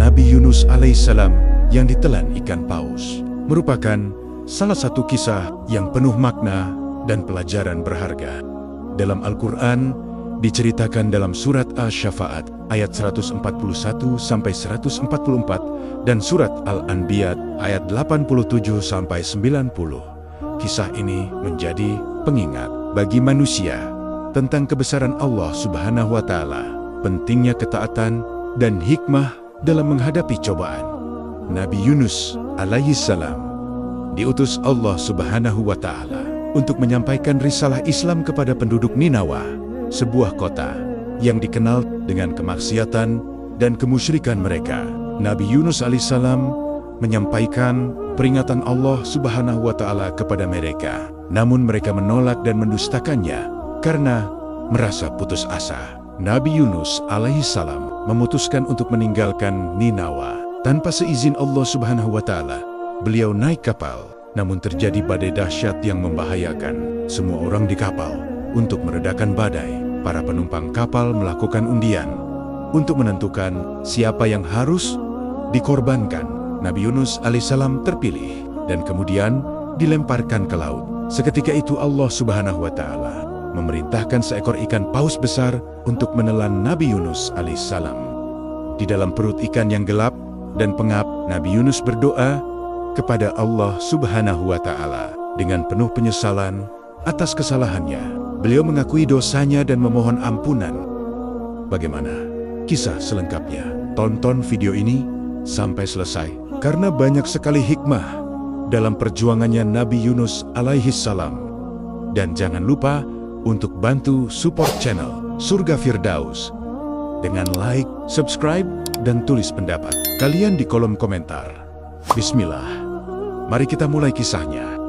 Nabi Yunus alaihissalam yang ditelan ikan paus merupakan salah satu kisah yang penuh makna dan pelajaran berharga. Dalam Al-Quran diceritakan dalam surat Asy-Syafa'at ayat 141-144 dan surat Al-Anbiya ayat 87-90. Kisah ini menjadi pengingat bagi manusia tentang kebesaran Allah Subhanahu wa Ta'ala, pentingnya ketaatan dan hikmah dalam menghadapi cobaan. Nabi Yunus alaihissalam diutus Allah Subhanahu wa Ta'ala untuk menyampaikan risalah Islam kepada penduduk Ninawa, sebuah kota yang dikenal dengan kemaksiatan dan kemusyrikan mereka. Nabi Yunus alaihissalam menyampaikan peringatan Allah Subhanahu wa Ta'ala kepada mereka. Namun mereka menolak dan mendustakannya karena merasa putus asa. Nabi Yunus alaihissalam memutuskan untuk meninggalkan Ninawa tanpa seizin Allah Subhanahu wa Ta'ala. Beliau naik kapal, namun terjadi badai dahsyat yang membahayakan semua orang di kapal. Untuk meredakan badai, para penumpang kapal melakukan undian untuk menentukan siapa yang harus dikorbankan. Nabi Yunus alaihissalam terpilih dan kemudian dilemparkan ke laut. Seketika itu Allah Subhanahu wa Ta'ala memerintahkan seekor ikan paus besar untuk menelan Nabi Yunus alaihissalam. Di dalam perut ikan yang gelap dan pengap, Nabi Yunus berdoa kepada Allah Subhanahu wa Ta'ala dengan penuh penyesalan atas kesalahannya. Beliau mengakui dosanya dan memohon ampunan. Bagaimana kisah selengkapnya? Tonton video ini sampai selesai karena banyak sekali hikmah dalam perjuangannya Nabi Yunus alaihissalam. Dan jangan lupa untuk bantu support channel Surga Firdaus dengan like, subscribe, dan tulis pendapat kalian di kolom komentar. Bismillah, mari kita mulai kisahnya.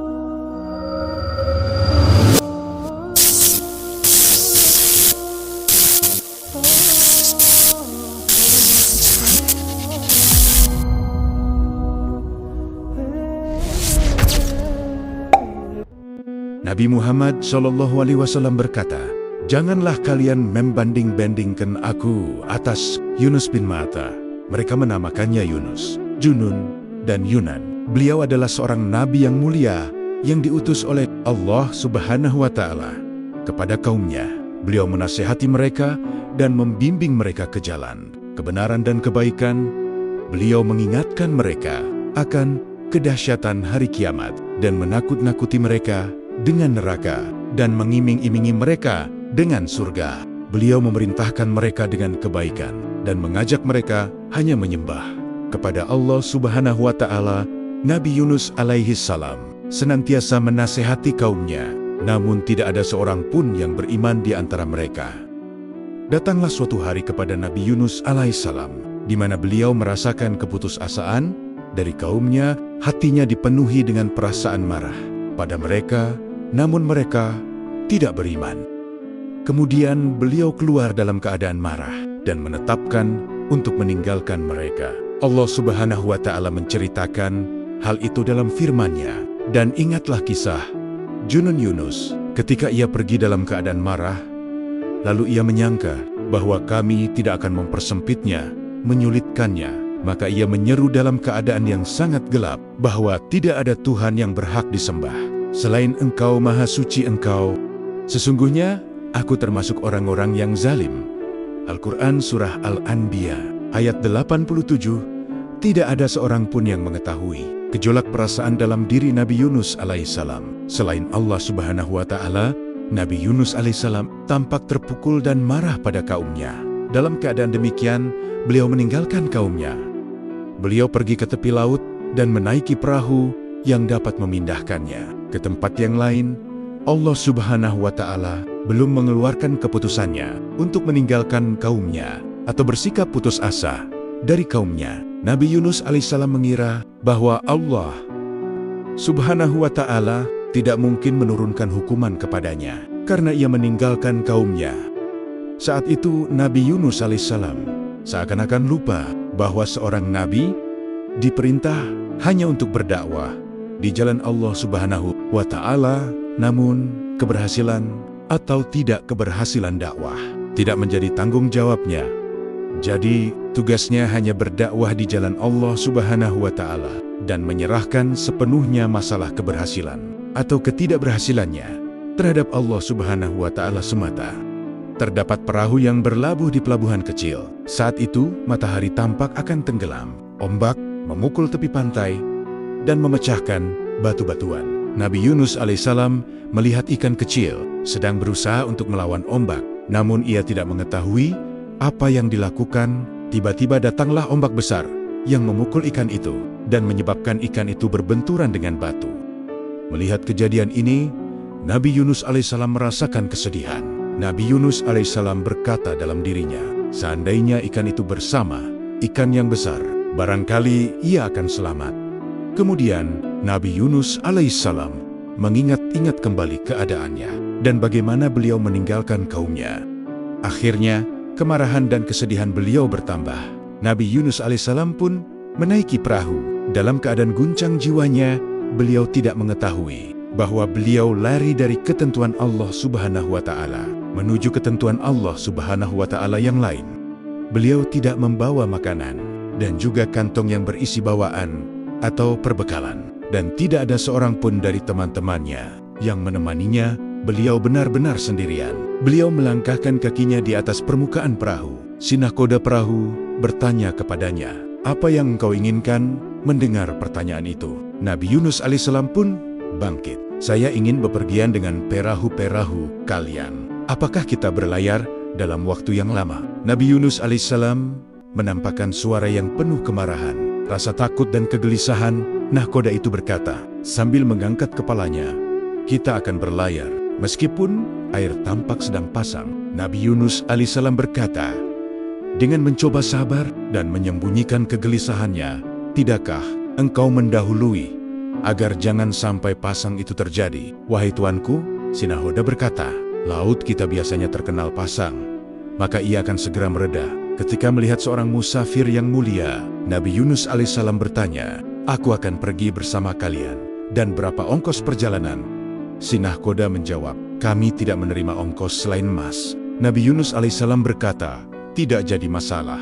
Nabi Muhammad SAW berkata, "Janganlah kalian membanding-bandingkan aku atas Yunus bin Matta." Mereka menamakannya Yunus, Junun, dan Yunan. Beliau adalah seorang nabi yang mulia yang diutus oleh Allah Subhanahu wa Ta'ala kepada kaumnya. Beliau menasihati mereka dan membimbing mereka ke jalan kebenaran dan kebaikan. Beliau mengingatkan mereka akan kedahsyatan hari kiamat dan menakut-nakuti mereka dengan neraka dan mengiming-imingi mereka dengan surga. Beliau memerintahkan mereka dengan kebaikan dan mengajak mereka hanya menyembah kepada Allah Subhanahu wa Ta'ala. Nabi Yunus alaihissalam senantiasa menasehati kaumnya, namun tidak ada seorang pun yang beriman di antara mereka. Datanglah suatu hari kepada Nabi Yunus alaihissalam, di mana beliau merasakan keputusasaan dari kaumnya. Hatinya dipenuhi dengan perasaan marah pada mereka, namun mereka tidak beriman. Kemudian beliau keluar dalam keadaan marah dan menetapkan untuk meninggalkan mereka. Allah Subhanahu wa Ta'ala menceritakan hal itu dalam firman-Nya. Dan ingatlah kisah Junun Yunus ketika ia pergi dalam keadaan marah, lalu ia menyangka bahwa kami tidak akan mempersempitnya, menyulitkannya. Maka ia menyeru dalam keadaan yang sangat gelap bahwa tidak ada Tuhan yang berhak disembah selain Engkau, Maha Suci Engkau. Sesungguhnya aku termasuk orang-orang yang zalim. Al-Quran Surah Al-Anbiya ayat 87. Tidak ada seorang pun yang mengetahui gejolak perasaan dalam diri Nabi Yunus alaihissalam selain Allah Subhanahu wa Ta'ala. Nabi Yunus alaihissalam tampak terpukul dan marah pada kaumnya. Dalam keadaan demikian, beliau meninggalkan kaumnya. Beliau pergi ke tepi laut dan menaiki perahu yang dapat memindahkannya ke tempat yang lain. Allah Subhanahu wa Ta'ala belum mengeluarkan keputusannya untuk meninggalkan kaumnya atau bersikap putus asa dari kaumnya. Nabi Yunus alaihissalam mengira bahwa Allah Subhanahu wa Ta'ala tidak mungkin menurunkan hukuman kepadanya karena ia meninggalkan kaumnya. Saat itu Nabi Yunus alaihissalam seakan-akan lupa bahwa seorang nabi diperintah hanya untuk berdakwah di jalan Allah Subhanahu wa Ta'ala. Namun keberhasilan atau tidak keberhasilan dakwah tidak menjadi tanggung jawabnya. Jadi, tugasnya hanya berdakwah di jalan Allah Subhanahu wa Ta'ala dan menyerahkan sepenuhnya masalah keberhasilan atau ketidakberhasilannya terhadap Allah Subhanahu wa Ta'ala semata. Terdapat perahu yang berlabuh di pelabuhan kecil. Saat itu, matahari tampak akan tenggelam. Ombak memukul tepi pantai dan memecahkan batu-batuan. Nabi Yunus alaihissalam melihat ikan kecil sedang berusaha untuk melawan ombak. Namun ia tidak mengetahui apa yang dilakukan. Tiba-tiba datanglah ombak besar yang memukul ikan itu dan menyebabkan ikan itu berbenturan dengan batu. Melihat kejadian ini, Nabi Yunus alaihissalam merasakan kesedihan. Nabi Yunus alaihissalam berkata dalam dirinya, seandainya ikan itu bersama ikan yang besar, barangkali ia akan selamat. Kemudian Nabi Yunus alaihissalam mengingat-ingat kembali keadaannya dan bagaimana beliau meninggalkan kaumnya. Akhirnya kemarahan dan kesedihan beliau bertambah. Nabi Yunus alaihissalam pun menaiki perahu. Dalam keadaan guncang jiwanya, beliau tidak mengetahui bahwa beliau lari dari ketentuan Allah Subhanahu wa Ta'ala menuju ketentuan Allah Subhanahu wa Ta'ala yang lain. Beliau tidak membawa makanan dan juga kantong yang berisi bawaan atau perbekalan, dan tidak ada seorang pun dari teman-temannya yang menemaninya. Beliau benar-benar sendirian. Beliau melangkahkan kakinya di atas permukaan perahu. Si nahkoda perahu bertanya kepadanya, "Apa yang engkau inginkan?" Mendengar pertanyaan itu, Nabi Yunus alaihissalam pun bangkit. "Saya ingin bepergian dengan perahu-perahu kalian. Apakah kita berlayar dalam waktu yang lama?" Nabi Yunus alaihissalam menampakkan suara yang penuh kemarahan, rasa takut dan kegelisahan. Nahkoda itu berkata sambil mengangkat kepalanya, "Kita akan berlayar meskipun air tampak sedang pasang." Nabi Yunus alaihissalam berkata dengan mencoba sabar dan menyembunyikan kegelisahannya, "Tidakkah engkau mendahului agar jangan sampai pasang itu terjadi?" "Wahai tuanku," si nahkoda berkata, "laut kita biasanya terkenal pasang, maka ia akan segera mereda." Ketika melihat seorang musafir yang mulia, Nabi Yunus alaihissalam bertanya, "Aku akan pergi bersama kalian, dan berapa ongkos perjalanan?" Si nahkoda menjawab, "Kami tidak menerima ongkos selain emas." Nabi Yunus alaihissalam berkata, "Tidak jadi masalah."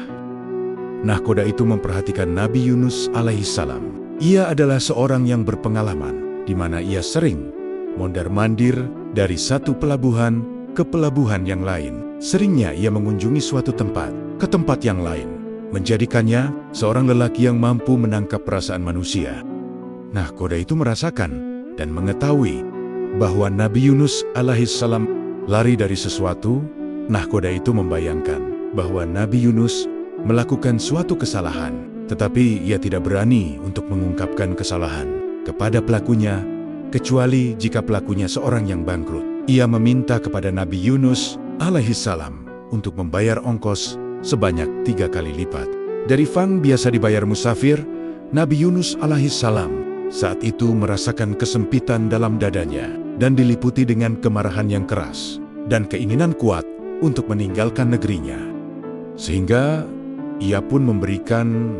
Nahkoda itu memperhatikan Nabi Yunus alaihissalam. Ia adalah seorang yang berpengalaman, di mana ia sering mondar-mandir dari satu pelabuhan ke pelabuhan yang lain. Seringnya ia mengunjungi suatu tempat ke tempat yang lain, menjadikannya seorang lelaki yang mampu menangkap perasaan manusia. Nahkoda itu merasakan dan mengetahui bahwa Nabi Yunus alaihissalam lari dari sesuatu. Nahkoda itu membayangkan bahwa Nabi Yunus melakukan suatu kesalahan, tetapi ia tidak berani untuk mengungkapkan kesalahan kepada pelakunya, kecuali jika pelakunya seorang yang bangkrut. Ia meminta kepada Nabi Yunus alaihissalam untuk membayar ongkos sebanyak 3 kali lipat dari fang biasa dibayar musafir. Nabi Yunus alaihissalam saat itu merasakan kesempitan dalam dadanya dan diliputi dengan kemarahan yang keras dan keinginan kuat untuk meninggalkan negerinya. Sehingga ia pun memberikan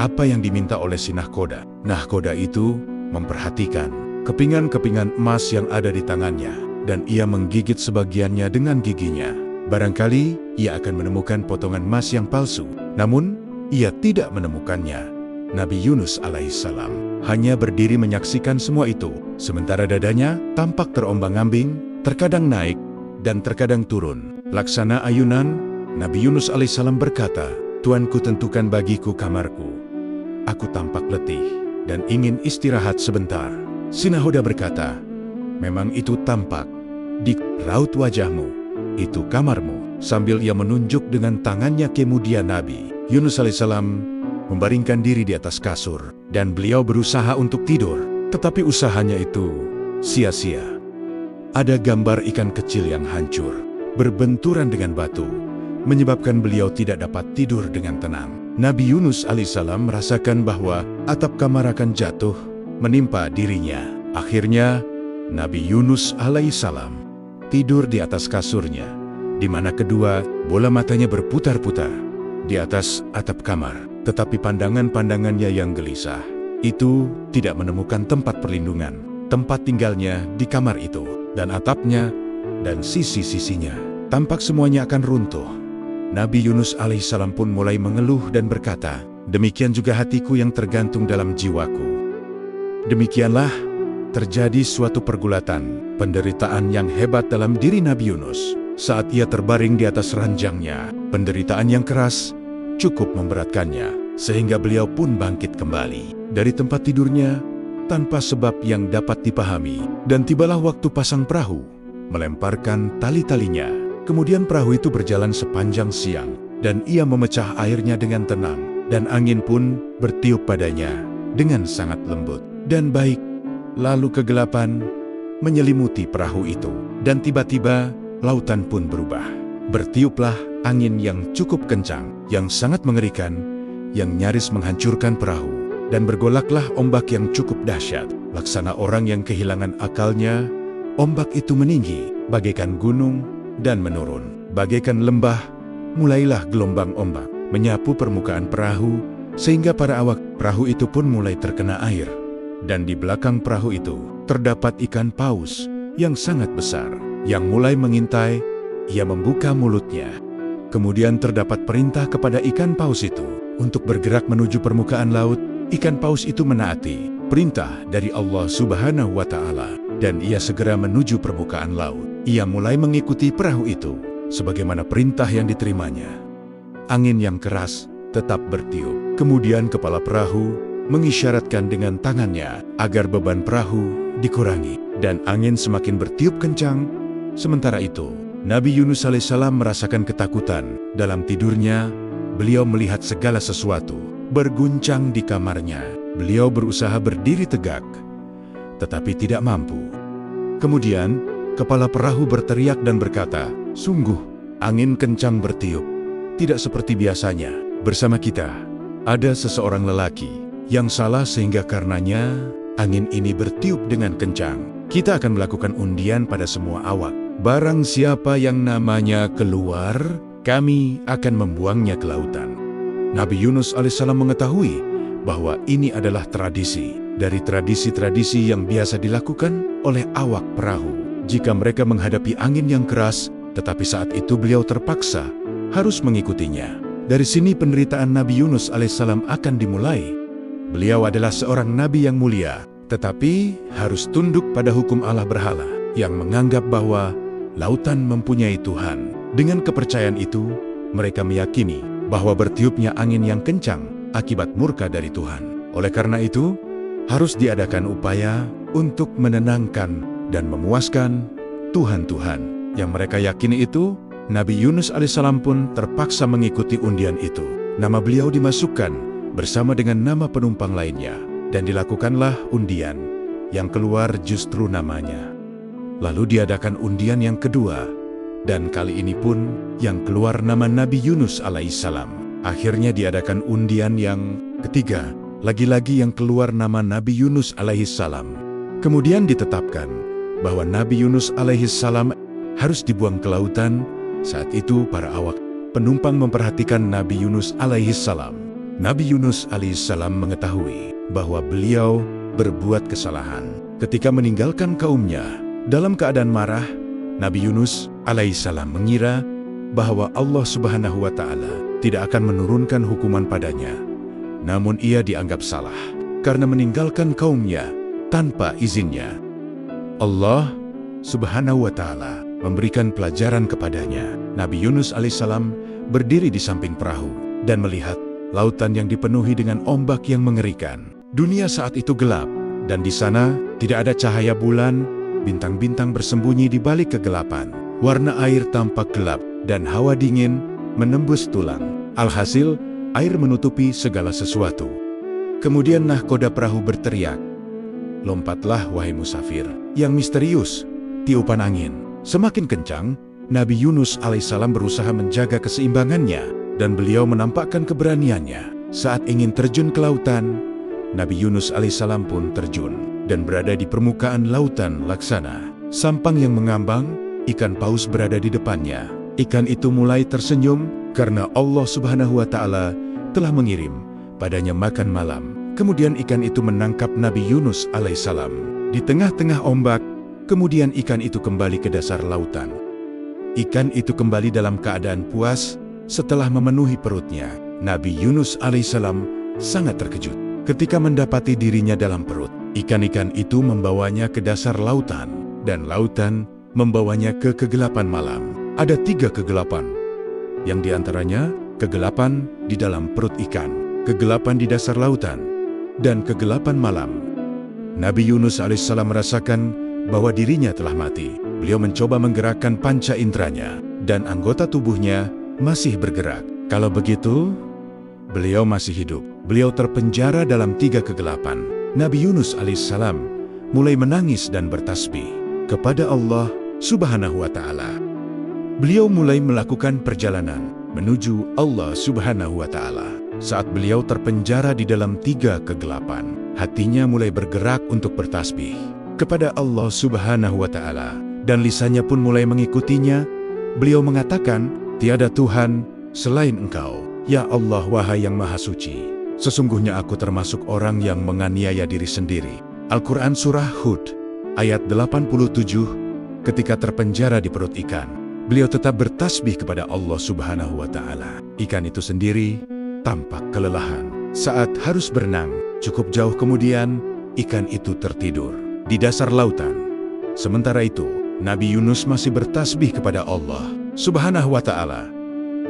apa yang diminta oleh si nahkoda. Nahkoda itu memperhatikan kepingan-kepingan emas yang ada di tangannya, dan ia menggigit sebagiannya dengan giginya. Barangkali ia akan menemukan potongan emas yang palsu, namun ia tidak menemukannya. Nabi Yunus alaihissalam hanya berdiri menyaksikan semua itu, sementara dadanya tampak terombang-ambing, terkadang naik dan terkadang turun. Laksana ayunan, Nabi Yunus alaihissalam berkata, "Tuanku, tentukan bagiku kamarku. Aku tampak letih dan ingin istirahat sebentar." Si nahkoda berkata, "Memang itu tampak di raut wajahmu, itu kamarmu." Sambil ia menunjuk dengan tangannya, kemudian Nabi Yunus alaihissalam membaringkan diri di atas kasur, dan beliau berusaha untuk tidur, tetapi usahanya itu sia-sia. Ada gambar ikan kecil yang hancur, berbenturan dengan batu, menyebabkan beliau tidak dapat tidur dengan tenang. Nabi Yunus alaihissalam merasakan bahwa atap kamar akan jatuh menimpa dirinya. Akhirnya Nabi Yunus alaihissalam tidur di atas kasurnya, di mana kedua bola matanya berputar-putar di atas atap kamar. Tetapi pandangan-pandangannya yang gelisah itu tidak menemukan tempat perlindungan. Tempat tinggalnya di kamar itu, dan atapnya dan sisi-sisinya tampak semuanya akan runtuh. Nabi Yunus alaihissalam pun mulai mengeluh dan berkata, "Demikian juga hatiku yang tergantung dalam jiwaku." Demikianlah terjadi suatu pergulatan, penderitaan yang hebat dalam diri Nabi Yunus. Saat ia terbaring di atas ranjangnya, penderitaan yang keras cukup memberatkannya, sehingga beliau pun bangkit kembali dari tempat tidurnya tanpa sebab yang dapat dipahami. Dan tibalah waktu pasang perahu, melemparkan tali-talinya. Kemudian perahu itu berjalan sepanjang siang, dan ia memecah airnya dengan tenang, dan angin pun bertiup padanya dengan sangat lembut dan baik. Lalu kegelapan menyelimuti perahu itu, dan tiba-tiba lautan pun berubah. Bertiuplah angin yang cukup kencang, yang sangat mengerikan, yang nyaris menghancurkan perahu, dan bergolaklah ombak yang cukup dahsyat. Laksana orang yang kehilangan akalnya, ombak itu meninggi, bagaikan gunung, dan menurun. Bagaikan lembah, mulailah gelombang ombak menyapu permukaan perahu, sehingga para awak perahu itu pun mulai terkena air. Dan di belakang perahu itu, terdapat ikan paus yang sangat besar, yang mulai mengintai. Ia membuka mulutnya. Kemudian terdapat perintah kepada ikan paus itu untuk bergerak menuju permukaan laut. Ikan paus itu menaati perintah dari Allah Subhanahu wa Ta'ala, dan ia segera menuju permukaan laut. Ia mulai mengikuti perahu itu sebagaimana perintah yang diterimanya. Angin yang keras tetap bertiup. Kemudian kepala perahu mengisyaratkan dengan tangannya agar beban perahu dikurangi, dan angin semakin bertiup kencang. Sementara itu, Nabi Yunus alaihissalam merasakan ketakutan. Dalam tidurnya, beliau melihat segala sesuatu berguncang di kamarnya. Beliau berusaha berdiri tegak, tetapi tidak mampu. Kemudian, kepala perahu berteriak dan berkata, "Sungguh, angin kencang bertiup. Tidak seperti biasanya. Bersama kita, ada seseorang lelaki yang salah sehingga karenanya angin ini bertiup dengan kencang. Kita akan melakukan undian pada semua awak. Barang siapa yang namanya keluar, kami akan membuangnya ke lautan." Nabi Yunus alaihissalam mengetahui bahwa ini adalah tradisi dari tradisi-tradisi yang biasa dilakukan oleh awak perahu jika mereka menghadapi angin yang keras, tetapi saat itu beliau terpaksa harus mengikutinya. Dari sini penderitaan Nabi Yunus alaihissalam akan dimulai. Beliau adalah seorang nabi yang mulia, tetapi harus tunduk pada hukum Allah berhala yang menganggap bahwa lautan mempunyai Tuhan. Dengan kepercayaan itu, mereka meyakini bahwa bertiupnya angin yang kencang akibat murka dari Tuhan. Oleh karena itu, harus diadakan upaya untuk menenangkan dan memuaskan Tuhan-Tuhan yang mereka yakini itu. Nabi Yunus alaihissalam pun terpaksa mengikuti undian itu. Nama beliau dimasukkan bersama dengan nama penumpang lainnya, dan dilakukanlah undian. Yang keluar justru namanya. Lalu diadakan undian yang kedua, dan kali ini pun yang keluar nama Nabi Yunus alaihissalam. Akhirnya diadakan undian yang ketiga, lagi-lagi yang keluar nama Nabi Yunus alaihissalam. Kemudian ditetapkan bahwa Nabi Yunus alaihissalam harus dibuang ke lautan. Saat itu para awak penumpang memperhatikan Nabi Yunus alaihissalam. Nabi Yunus alaihissalam mengetahui bahwa beliau berbuat kesalahan ketika meninggalkan kaumnya. Dalam keadaan marah, Nabi Yunus alaihissalam mengira bahwa Allah Subhanahu wa Ta'ala tidak akan menurunkan hukuman padanya. Namun ia dianggap salah karena meninggalkan kaumnya tanpa izinnya. Allah Subhanahu wa Ta'ala memberikan pelajaran kepadanya. Nabi Yunus alaihissalam berdiri di samping perahu dan melihat lautan yang dipenuhi dengan ombak yang mengerikan. Dunia saat itu gelap, dan di sana tidak ada cahaya bulan. Bintang-bintang bersembunyi di balik kegelapan. Warna air tampak gelap, dan hawa dingin menembus tulang. Alhasil, air menutupi segala sesuatu. Kemudian nahkoda perahu berteriak, "Lompatlah wahai musafir yang misterius." Tiupan angin semakin kencang. Nabi Yunus alaihissalam berusaha menjaga keseimbangannya, dan beliau menampakkan keberaniannya. Saat ingin terjun ke lautan, Nabi Yunus alaihissalam pun terjun dan berada di permukaan lautan laksana sampang yang mengambang. Ikan paus berada di depannya. Ikan itu mulai tersenyum karena Allah Subhanahu wa Ta'ala telah mengirim padanya makan malam. Kemudian ikan itu menangkap Nabi Yunus alaihissalam di tengah-tengah ombak. Kemudian ikan itu kembali ke dasar lautan. Ikan itu kembali dalam keadaan puas Setelah memenuhi perutnya, Nabi Yunus alaihissalam sangat terkejut ketika mendapati dirinya dalam perut. Ikan-ikan itu membawanya ke dasar lautan, dan lautan membawanya ke kegelapan malam. Ada 3 kegelapan, yang diantaranya kegelapan di dalam perut ikan, kegelapan di dasar lautan, dan kegelapan malam. Nabi Yunus alaihissalam merasakan bahwa dirinya telah mati. Beliau mencoba menggerakkan panca inderanya, dan anggota tubuhnya masih bergerak. Kalau begitu, beliau masih hidup. Beliau terpenjara dalam 3 kegelapan. Nabi Yunus alaihissalam mulai menangis dan bertasbih kepada Allah Subhanahu wa Ta'ala. Beliau mulai melakukan perjalanan menuju Allah Subhanahu wa Ta'ala. Saat beliau terpenjara di dalam 3 kegelapan, hatinya mulai bergerak untuk bertasbih kepada Allah Subhanahu wa Ta'ala, dan lisannya pun mulai mengikutinya. Beliau mengatakan, "Tiada Tuhan selain Engkau, ya Allah, wahai yang Maha Suci. Sesungguhnya aku termasuk orang yang menganiaya diri sendiri." Al-Quran Surah Hud, ayat 87, ketika terpenjara di perut ikan, beliau tetap bertasbih kepada Allah Subhanahu wa Ta'ala. Ikan itu sendiri tampak kelelahan saat harus berenang. Cukup jauh kemudian, ikan itu tertidur di dasar lautan. Sementara itu, Nabi Yunus masih bertasbih kepada Allah Subhanahu wa Ta'ala.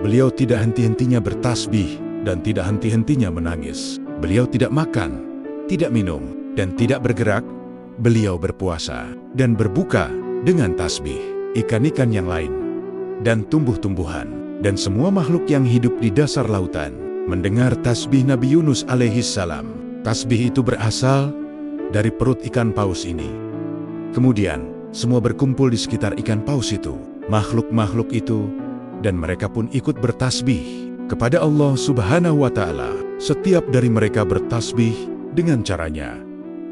Beliau tidak henti-hentinya bertasbih dan tidak henti-hentinya menangis. Beliau tidak makan, tidak minum, dan tidak bergerak. Beliau berpuasa dan berbuka dengan tasbih. Ikan-ikan yang lain dan tumbuh-tumbuhan dan semua makhluk yang hidup di dasar lautan mendengar tasbih Nabi Yunus alaihissalam. Tasbih itu berasal dari perut ikan paus ini. Kemudian, semua berkumpul di sekitar ikan paus itu, makhluk-makhluk itu, dan mereka pun ikut bertasbih kepada Allah Subhanahu wa Ta'ala. Setiap dari mereka bertasbih dengan caranya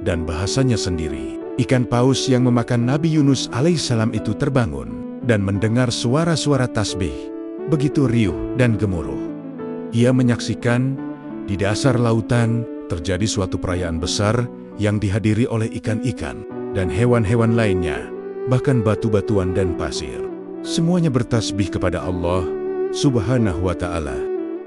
dan bahasanya sendiri. Ikan paus yang memakan Nabi Yunus alaihissalam itu terbangun dan mendengar suara-suara tasbih begitu riuh dan gemuruh. Ia menyaksikan di dasar lautan terjadi suatu perayaan besar yang dihadiri oleh ikan-ikan dan hewan-hewan lainnya, bahkan batu-batuan dan pasir. Semuanya bertasbih kepada Allah Subhanahu wa Ta'ala,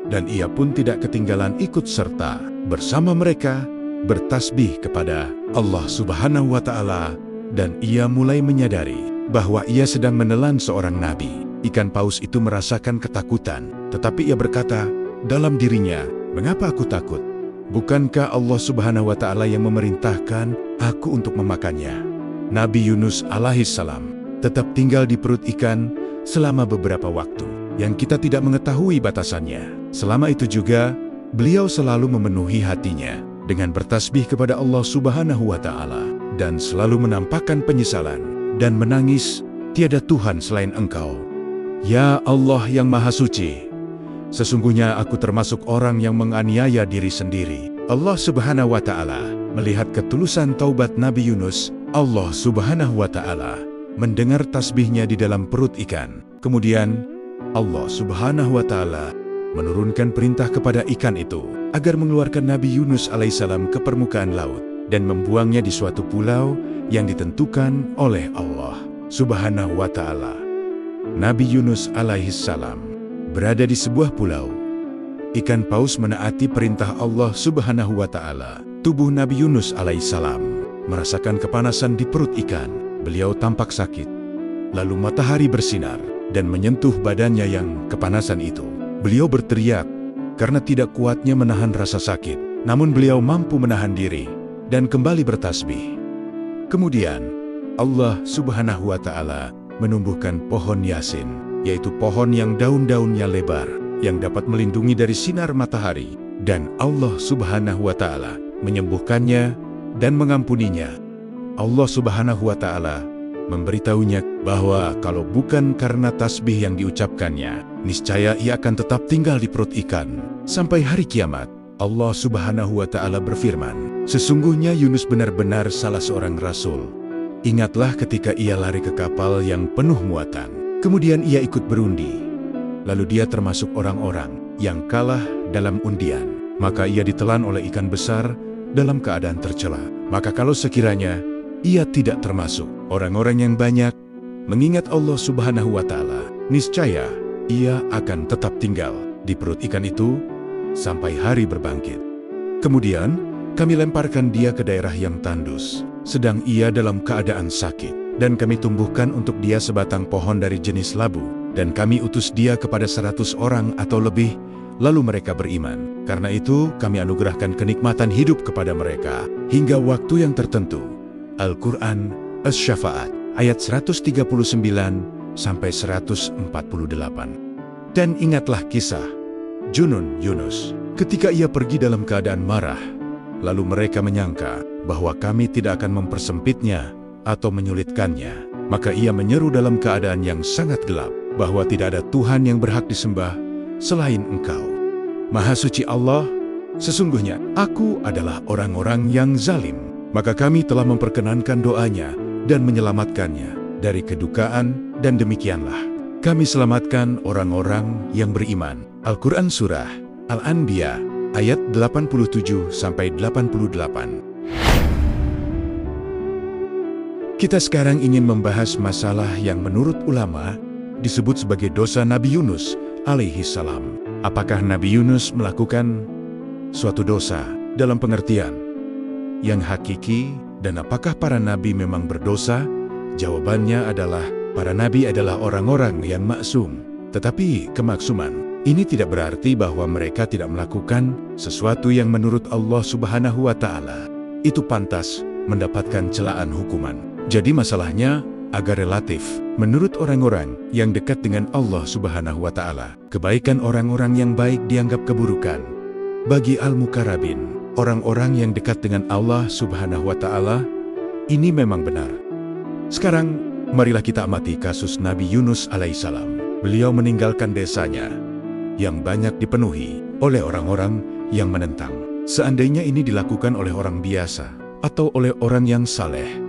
dan ia pun tidak ketinggalan ikut serta bersama mereka bertasbih kepada Allah Subhanahu wa Ta'ala. Dan ia mulai menyadari bahwa ia sedang menelan seorang nabi. Ikan paus itu merasakan ketakutan, tetapi ia berkata dalam dirinya, "Mengapa aku takut? Bukankah Allah Subhanahu wa Ta'ala yang memerintahkan aku untuk memakannya?" Nabi Yunus alaihissalam tetap tinggal di perut ikan selama beberapa waktu yang kita tidak mengetahui batasannya. Selama itu juga, beliau selalu memenuhi hatinya dengan bertasbih kepada Allah Subhanahu wa Ta'ala dan selalu menampakkan penyesalan dan menangis, "Tiada Tuhan selain Engkau, ya Allah yang Maha Suci. Sesungguhnya aku termasuk orang yang menganiaya diri sendiri." Allah Subhanahu wa Ta'ala melihat ketulusan taubat Nabi Yunus. Allah Subhanahu wa Ta'ala mendengar tasbihnya di dalam perut ikan. Kemudian Allah Subhanahu wa Ta'ala menurunkan perintah kepada ikan itu agar mengeluarkan Nabi Yunus alaihissalam ke permukaan laut dan membuangnya di suatu pulau yang ditentukan oleh Allah Subhanahu wa Ta'ala. Nabi Yunus alaihissalam berada di sebuah pulau. Ikan paus menaati perintah Allah Subhanahu wa Ta'ala. Tubuh Nabi Yunus alaihissalam merasakan kepanasan di perut ikan. Beliau tampak sakit. Lalu matahari bersinar dan menyentuh badannya yang kepanasan itu. Beliau berteriak karena tidak kuatnya menahan rasa sakit. Namun beliau mampu menahan diri dan kembali bertasbih. Kemudian Allah Subhanahu wa Ta'ala menumbuhkan pohon Yasin, yaitu pohon yang daun-daunnya lebar, yang dapat melindungi dari sinar matahari. Dan Allah Subhanahu wa Ta'ala menyembuhkannya dan mengampuninya. Allah Subhanahu wa Ta'ala memberitahunya bahwa kalau bukan karena tasbih yang diucapkannya, niscaya ia akan tetap tinggal di perut ikan sampai hari kiamat. Allah Subhanahu wa Ta'ala berfirman, "Sesungguhnya Yunus benar-benar salah seorang rasul. Ingatlah ketika ia lari ke kapal yang penuh muatan. Kemudian ia ikut berundi. Lalu dia termasuk orang-orang yang kalah dalam undian. Maka ia ditelan oleh ikan besar dalam keadaan tercela. Maka kalau sekiranya ia tidak termasuk orang-orang yang banyak mengingat Allah Subhanahu wa Ta'ala, niscaya ia akan tetap tinggal di perut ikan itu sampai hari berbangkit. Kemudian, kami lemparkan dia ke daerah yang tandus, sedang ia dalam keadaan sakit. Dan kami tumbuhkan untuk dia sebatang pohon dari jenis labu, dan kami utus dia kepada 100 orang atau lebih, lalu mereka beriman. Karena itu, kami anugerahkan kenikmatan hidup kepada mereka, hingga waktu yang tertentu. Al-Quran, Asy-Syafa'at, ayat 139-148. Dan ingatlah kisah Junun Yunus, ketika ia pergi dalam keadaan marah, lalu mereka menyangka bahwa kami tidak akan mempersempitnya atau menyulitkannya. Maka ia menyeru dalam keadaan yang sangat gelap, bahwa tidak ada Tuhan yang berhak disembah selain Engkau. Maha suci Allah, sesungguhnya aku adalah orang-orang yang zalim. Maka kami telah memperkenankan doanya dan menyelamatkannya dari kedukaan, dan demikianlah kami selamatkan orang-orang yang beriman. Al-Quran Surah Al-Anbiya ayat 87-88. Kita sekarang ingin membahas masalah yang menurut ulama disebut sebagai dosa Nabi Yunus alaihi salam. Apakah Nabi Yunus melakukan suatu dosa dalam pengertian yang hakiki, dan apakah para nabi memang berdosa? Jawabannya adalah para nabi adalah orang-orang yang maksum. Tetapi kemaksuman ini tidak berarti bahwa mereka tidak melakukan sesuatu yang menurut Allah Subhanahu wa Ta'ala itu pantas mendapatkan celaan hukuman. Jadi masalahnya agak relatif. Menurut orang-orang yang dekat dengan Allah Subhanahu wa Ta'ala, kebaikan orang-orang yang baik dianggap keburukan. Bagi al-muqarrabin, orang-orang yang dekat dengan Allah Subhanahu wa Ta'ala, ini memang benar. Sekarang, marilah kita amati kasus Nabi Yunus alaihissalam. Beliau meninggalkan desanya yang banyak dipenuhi oleh orang-orang yang menentang. Seandainya ini dilakukan oleh orang biasa atau oleh orang yang saleh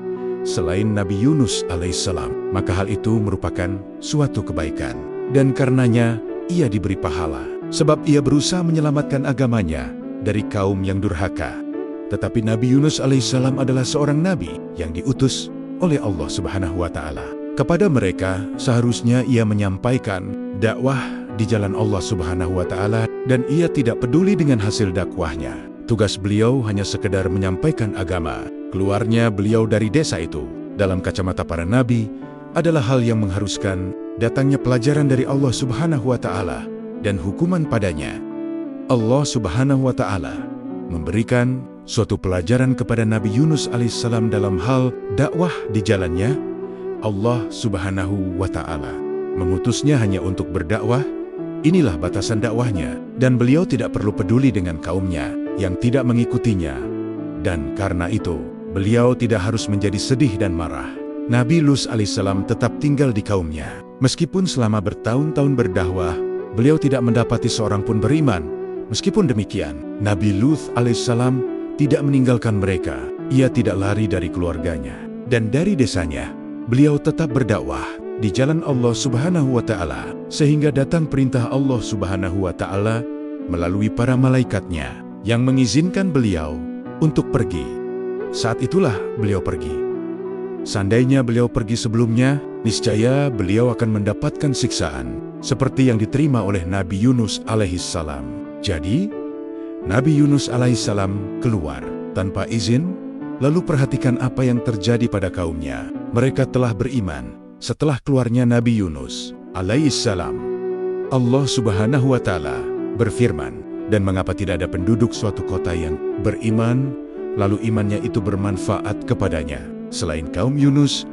selain Nabi Yunus alaihissalam, maka hal itu merupakan suatu kebaikan. Dan karenanya ia diberi pahala, sebab ia berusaha menyelamatkan agamanya dari kaum yang durhaka. Tetapi Nabi Yunus alaihissalam adalah seorang nabi yang diutus oleh Allah Subhanahu wa Ta'ala. Kepada mereka seharusnya ia menyampaikan dakwah di jalan Allah Subhanahu wa Ta'ala, dan ia tidak peduli dengan hasil dakwahnya. Tugas beliau hanya sekedar menyampaikan agama. Keluarnya beliau dari desa itu, dalam kacamata para nabi, adalah hal yang mengharuskan datangnya pelajaran dari Allah Subhanahu wa Ta'ala dan hukuman padanya. Allah Subhanahu wa Ta'ala memberikan suatu pelajaran kepada Nabi Yunus alaihissalam dalam hal dakwah di jalannya. Allah Subhanahu wa Ta'ala mengutusnya hanya untuk berdakwah. Inilah batasan dakwahnya, dan beliau tidak perlu peduli dengan kaumnya yang tidak mengikutinya. Dan karena itu, beliau tidak harus menjadi sedih dan marah. Nabi Lut alaihissalam tetap tinggal di kaumnya. Meskipun selama bertahun-tahun berdakwah, beliau tidak mendapati seorang pun beriman. Meskipun demikian, Nabi Lut alaihissalam tidak meninggalkan mereka. Ia tidak lari dari keluarganya dan dari desanya. Beliau tetap berdakwah di jalan Allah Subhanahu wa Ta'ala, sehingga datang perintah Allah Subhanahu wa Ta'ala melalui para malaikatnya yang mengizinkan beliau untuk pergi. Saat itulah beliau pergi. Seandainya beliau pergi sebelumnya, niscaya beliau akan mendapatkan siksaan seperti yang diterima oleh Nabi Yunus alaihissalam. Jadi, Nabi Yunus alaihissalam keluar tanpa izin. Lalu perhatikan apa yang terjadi pada kaumnya. Mereka telah beriman setelah keluarnya Nabi Yunus alaihissalam. Allah Subhanahu wa Ta'ala berfirman, dan mengapa tidak ada penduduk suatu kota yang beriman, lalu imannya itu bermanfaat kepadanya selain kaum Yunus?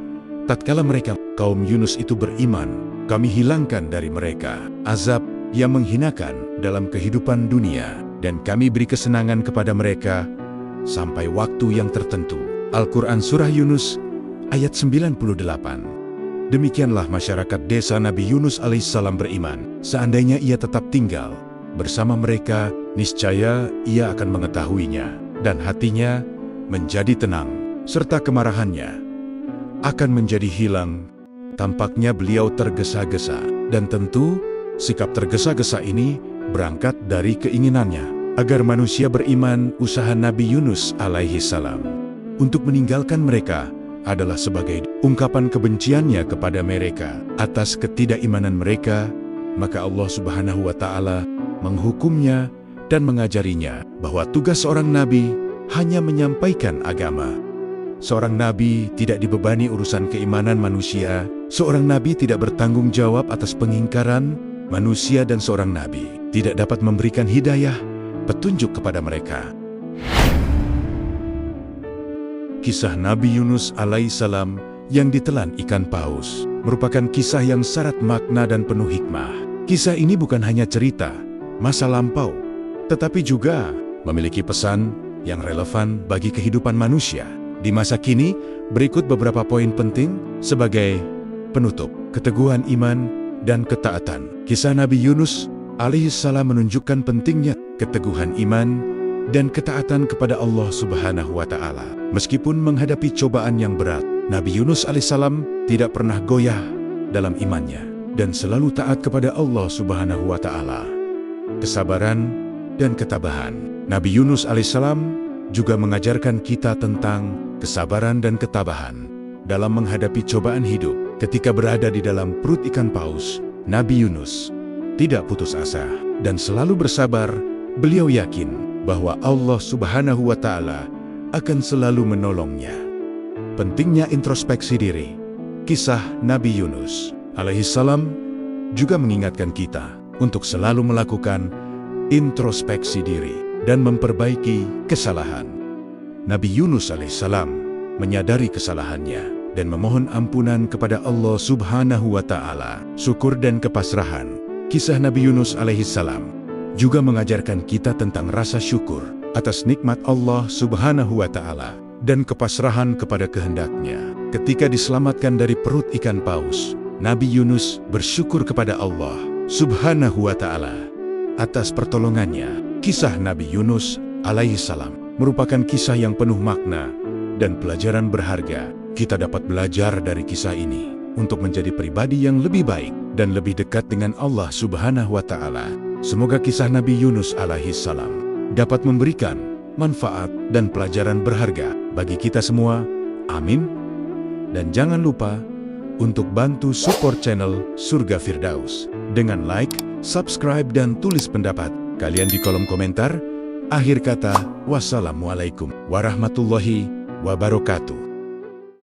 Tatkala mereka kaum Yunus itu beriman, kami hilangkan dari mereka azab yang menghinakan dalam kehidupan dunia, dan kami beri kesenangan kepada mereka sampai waktu yang tertentu. Al-Quran Surah Yunus ayat 98. Demikianlah masyarakat desa Nabi Yunus alaihissalam beriman. Seandainya ia tetap tinggal bersama mereka, niscaya ia akan mengetahuinya, dan hatinya menjadi tenang, serta kemarahannya akan menjadi hilang. Tampaknya beliau tergesa-gesa, dan tentu sikap tergesa-gesa ini berangkat dari keinginannya agar manusia beriman. Usaha Nabi Yunus alaihissalam untuk meninggalkan mereka adalah sebagai ungkapan kebenciannya kepada mereka atas ketidakimanan mereka maka Allah Subhanahu wa Ta'ala menghukumnya dan mengajarinya bahwa tugas seorang nabi hanya menyampaikan agama. Seorang nabi tidak dibebani urusan keimanan manusia, seorang nabi tidak bertanggung jawab atas pengingkaran manusia, dan seorang nabi tidak dapat memberikan hidayah, petunjuk kepada mereka. Kisah Nabi Yunus alaihissalam yang ditelan ikan paus merupakan kisah yang syarat makna dan penuh hikmah. Kisah ini bukan hanya cerita masa lampau, tetapi juga memiliki pesan yang relevan bagi kehidupan manusia di masa kini. Berikut beberapa poin penting sebagai penutup: keteguhan iman dan ketaatan. Kisah Nabi Yunus alaihissalam menunjukkan pentingnya keteguhan iman dan ketaatan kepada Allah Subhanahu wa Ta'ala. Meskipun menghadapi cobaan yang berat, Nabi Yunus alaihissalam tidak pernah goyah dalam imannya dan selalu taat kepada Allah Subhanahu wa Ta'ala. Kesabaran dan ketabahan. Nabi Yunus alaihissalam juga mengajarkan kita tentang kesabaran dan ketabahan dalam menghadapi cobaan hidup. Ketika berada di dalam perut ikan paus, Nabi Yunus tidak putus asa dan selalu bersabar. Beliau yakin bahwa Allah Subhanahu wa Ta'ala akan selalu menolongnya. Pentingnya introspeksi diri. Kisah Nabi Yunus alaihissalam juga mengingatkan kita untuk selalu melakukan introspeksi diri dan memperbaiki kesalahan. Nabi Yunus alaihissalam menyadari kesalahannya dan memohon ampunan kepada Allah Subhanahu wa Ta'ala. Syukur dan kepasrahan. Kisah Nabi Yunus alaihissalam juga mengajarkan kita tentang rasa syukur atas nikmat Allah Subhanahu wa Ta'ala dan kepasrahan kepada kehendak-Nya. Ketika diselamatkan dari perut ikan paus, Nabi Yunus bersyukur kepada Allah Subhanahu wa Ta'ala atas pertolongannya. Kisah Nabi Yunus alaihissalam merupakan kisah yang penuh makna dan pelajaran berharga. Kita dapat belajar dari kisah ini untuk menjadi pribadi yang lebih baik dan lebih dekat dengan Allah Subhanahu wa Ta'ala. Semoga kisah Nabi Yunus alaihissalam dapat memberikan manfaat dan pelajaran berharga bagi kita semua. Amin. Dan jangan lupa untuk bantu support channel Surga Firdaus dengan like, subscribe, dan tulis pendapat kalian di kolom komentar. Akhir kata, wassalamualaikum warahmatullahi wabarakatuh.